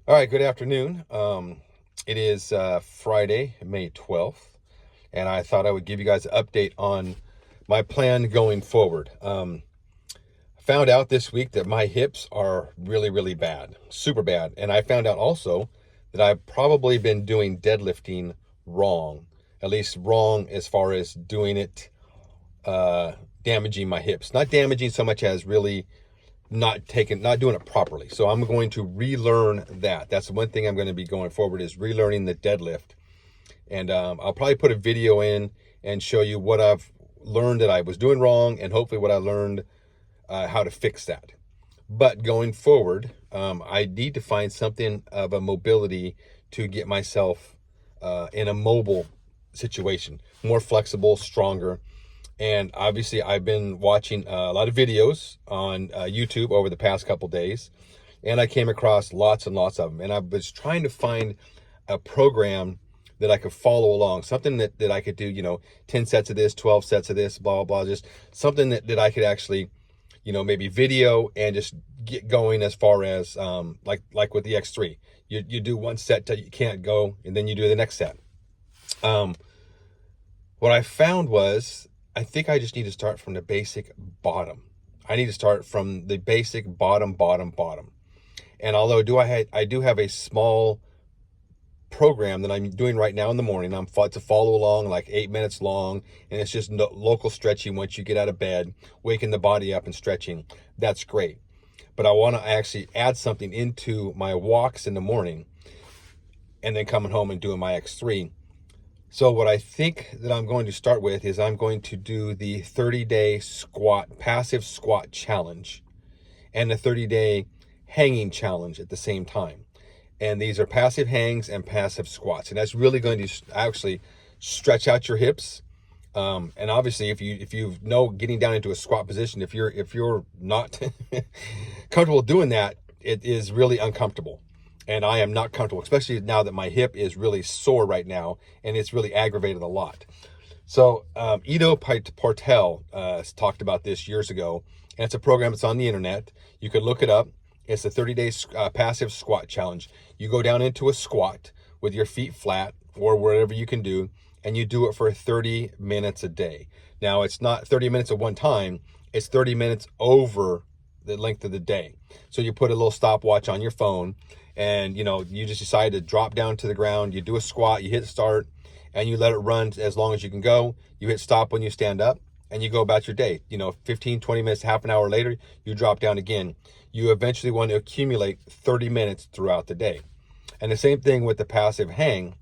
All right, good afternoon. It is Friday, May 12th, and I thought I would give you guys an update on my plan going forward. Found out this week that my hips are really, really bad, super bad. And I found out also that I've probably been doing deadlifting wrong, at least wrong as far as doing it, damaging my hips. Not damaging so much as really not doing it properly. So I'm going to relearn that. That's the one thing I'm going to be going forward is relearning the deadlift. And I'll probably put a video in and show you what I've learned that I was doing wrong, and hopefully what I learned, how to fix that. But going forward, I need to find something of a mobility to get myself in a mobile situation, more flexible, stronger. And obviously, I've been watching a lot of videos on YouTube over the past couple days, and I came across lots and lots of them. And I was trying to find a program that I could follow along, something that I could do, 10 sets of this, 12 sets of this, blah, blah, blah, just something that I could actually, maybe video and just get going as far as like with the X3. You do one set till you can't go, and then you do the next set. What I found was I think I just need to start from the basic bottom. I need to start from the basic bottom. And although I do have a small program that I'm doing right now in the morning, to follow along, like 8 minutes long, and it's just local stretching once you get out of bed, waking the body up and stretching. That's great. But I want to actually add something into my walks in the morning and then coming home and doing my X3. So what I think that I'm going to start with is I'm going to do the 30-day passive squat challenge and the 30-day hanging challenge at the same time. And these are passive hangs and passive squats. And that's really going to actually stretch out your hips. And obviously, if you know getting down into a squat position, if you're not comfortable doing that, it is really uncomfortable. And I am not comfortable, especially now that my hip is really sore right now, and it's really aggravated a lot. So Ido Portal talked about this years ago, and it's a program that's on the internet. You can look it up. It's a 30-day passive squat challenge. You go down into a squat with your feet flat or whatever you can do, and you do it for 30 minutes a day. Now, it's not 30 minutes at one time. It's 30 minutes over the length of the day. So you put a little stopwatch on your phone, and you just decide to drop down to the ground. You do a squat, you hit start, and you let it run as long as you can go. You hit stop when you stand up, and you go about your day. 15, 20 minutes, half an hour later, you drop down again. You eventually want to accumulate 30 minutes throughout the day. And the same thing with the passive hang.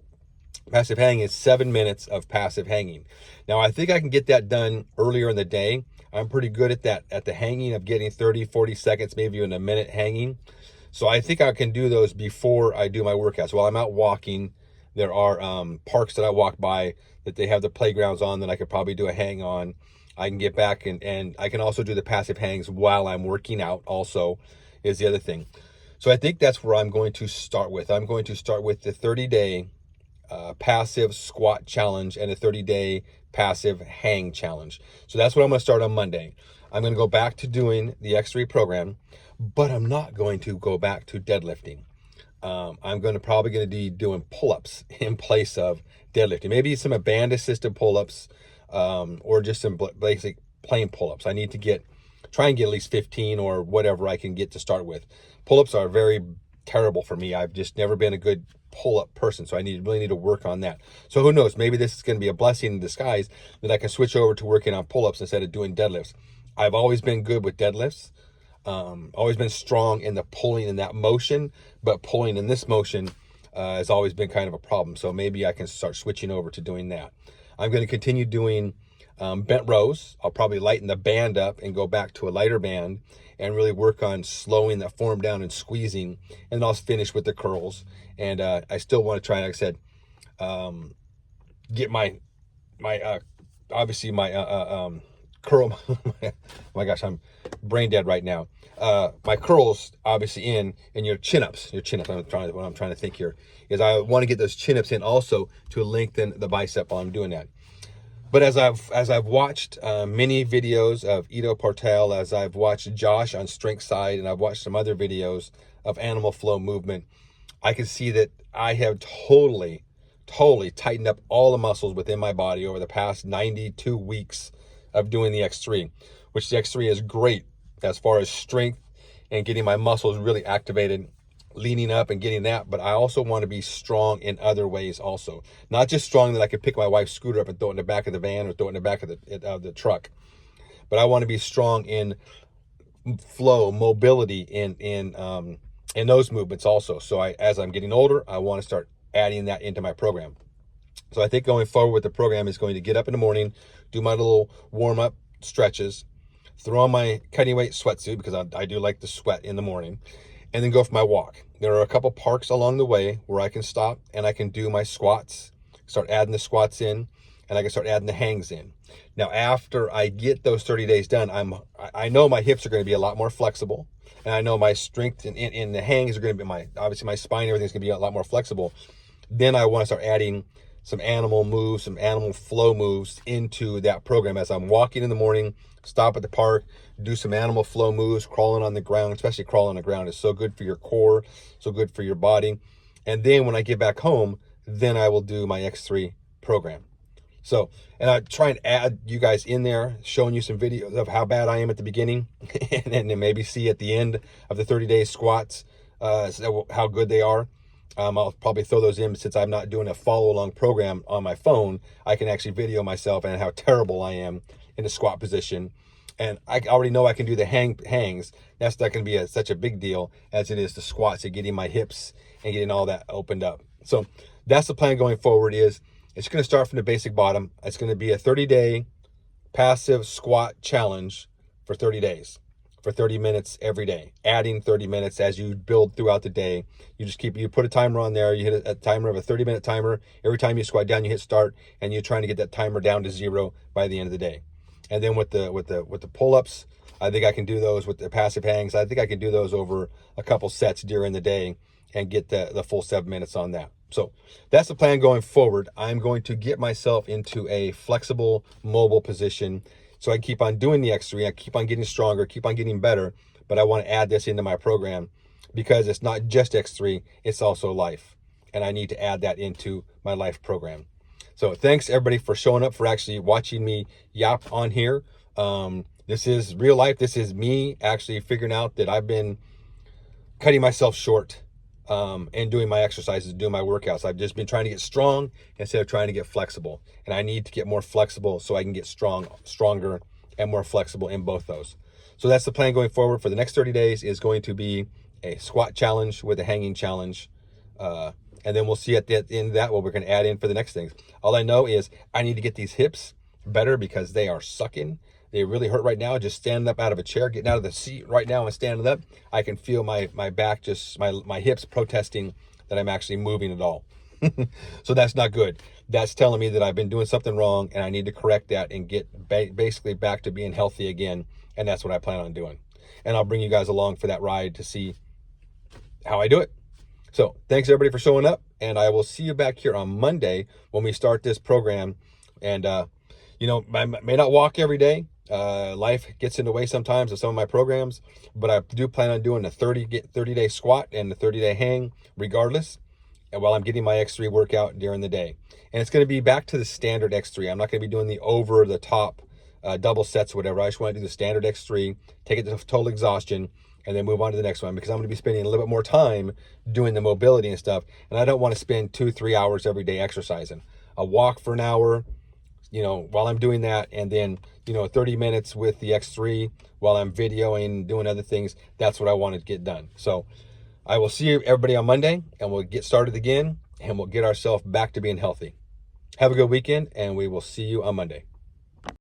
Passive hang is 7 minutes of passive hanging. Now, I think I can get that done earlier in the day. I'm pretty good at that, at the hanging, of getting 30, 40 seconds, maybe even a minute hanging. So I think I can do those before I do my workouts. While I'm out walking, there are parks that I walk by that they have the playgrounds on that I could probably do a hang on. I can get back and I can also do the passive hangs while I'm working out also, is the other thing. So I think that's where I'm going to start with. I'm going to start with the 30-day passive squat challenge and a 30-day passive hang challenge. So that's what I'm going to start on Monday. I'm going to go back to doing the X3 program, but I'm not going to go back to deadlifting. I'm probably going to be doing pull-ups in place of deadlifting. Maybe some band assisted pull-ups, or just some basic plain pull-ups. I need to try and get at least 15 or whatever I can get to start with. Pull-ups are very terrible for me. I've just never been a good pull-up person, so I really need to work on that. So who knows, maybe this is going to be a blessing in disguise that I can switch over to working on pull-ups instead of doing deadlifts. I've always been good with deadlifts, always been strong in the pulling in that motion, but pulling in this motion has always been kind of a problem. So maybe I can start switching over to doing that. I'm going to continue doing bent rows. I'll probably lighten the band up and go back to a lighter band and really work on slowing that form down and squeezing, and I'll finish with the curls. And I still want to try, like I said, get my obviously my curl. My gosh, I'm brain dead right now. My curls obviously in, and your chin-ups. What I'm trying to think here is I want to get those chin-ups in also to lengthen the bicep while I'm doing that. But as I've watched many videos of Ido Portal, as I've watched Josh on Strength Side, and I've watched some other videos of animal flow movement, I can see that I have totally tightened up all the muscles within my body over the past 92 weeks of doing the X3, which the X3 is great as far as strength and getting my muscles really activated, leaning up and getting that. But I also want to be strong in other ways also. Not just strong that I could pick my wife's scooter up and throw it in the back of the van or throw it in the back of the truck, but I want to be strong in flow, mobility, in those movements also. So as I'm getting older, I want to start adding that into my program. So I think going forward with the program is going to get up in the morning, do my little warm-up stretches, throw on my cutting weight sweatsuit because I do like to sweat in the morning, and then go for my walk. There are a couple parks along the way where I can stop and I can do my squats, start adding the squats in, and I can start adding the hangs in. Now, after I get those 30 days done, I know my hips are going to be a lot more flexible, and I know my strength in the hangs are going to be obviously my spine, everything's going to be a lot more flexible. Then I want to start adding some animal moves, some animal flow moves into that program as I'm walking in the morning, stop at the park, do some animal flow moves, crawling on the ground. Especially crawling on the ground is so good for your core, so good for your body. And then when I get back home, then I will do my X3 program. So, and I try and add you guys in there, showing you some videos of how bad I am at the beginning, and then maybe see at the end of the 30-day squats how good they are. I'll probably throw those in since I'm not doing a follow-along program on my phone. I can actually video myself and how terrible I am in the squat position. And I already know I can do the hangs. That's not going to be such a big deal as it is the squats and getting my hips and getting all that opened up. So that's the plan going forward. Is it's going to start from the basic bottom. It's going to be a 30-day passive squat challenge for 30 days. For 30 minutes every day, adding 30 minutes as you build throughout the day. You put a timer on there, you hit a timer of a 30-minute timer. Every time you squat down, you hit start, and you're trying to get that timer down to 0 by the end of the day. And then with the pull-ups, I think I can do those. With the passive hangs, I think I can do those over a couple sets during the day and get the full 7 minutes on that. So that's the plan going forward. I'm going to get myself into a flexible, mobile position so I can keep on doing the X3. I keep on getting stronger, keep on getting better, but I want to add this into my program because it's not just X3, it's also life. And I need to add that into my life program. So thanks everybody for showing up, for actually watching me yap on here. This is real life. This is me actually figuring out that I've been cutting myself short and doing my exercises, doing my workouts. I've just been trying to get strong instead of trying to get flexible. And I need to get more flexible so I can get stronger and more flexible in both those. So that's the plan going forward for the next 30 days is going to be a squat challenge with a hanging challenge. And then we'll see at the end of that what we're going to add in for the next things. All I know is I need to get these hips better because they are sucking. They really hurt right now. Just standing up out of a chair, getting out of the seat right now and standing up, I can feel my back, just my hips protesting that I'm actually moving at all. So that's not good. That's telling me that I've been doing something wrong and I need to correct that and get basically back to being healthy again. And that's what I plan on doing. And I'll bring you guys along for that ride to see how I do it. So thanks everybody for showing up, and I will see you back here on Monday when we start this program. And I may not walk every day. Life gets in the way sometimes of some of my programs, but I do plan on doing a 30-day squat and a 30-day hang regardless, and while I'm getting my X3 workout during the day. And it's going to be back to the standard X3. I'm not going to be doing the over the top double sets or whatever. I just want to do the standard X3, take it to total exhaustion, and then move on to the next one, because I'm going to be spending a little bit more time doing the mobility and stuff, and I don't want to spend 2-3 hours every day exercising. I'll walk for an hour, while I'm doing that, and then 30 minutes with the X3 while I'm videoing, doing other things. That's what I want to get done. So I will see everybody on Monday, and we'll get started again, and we'll get ourselves back to being healthy. Have a good weekend, and we will see you on Monday.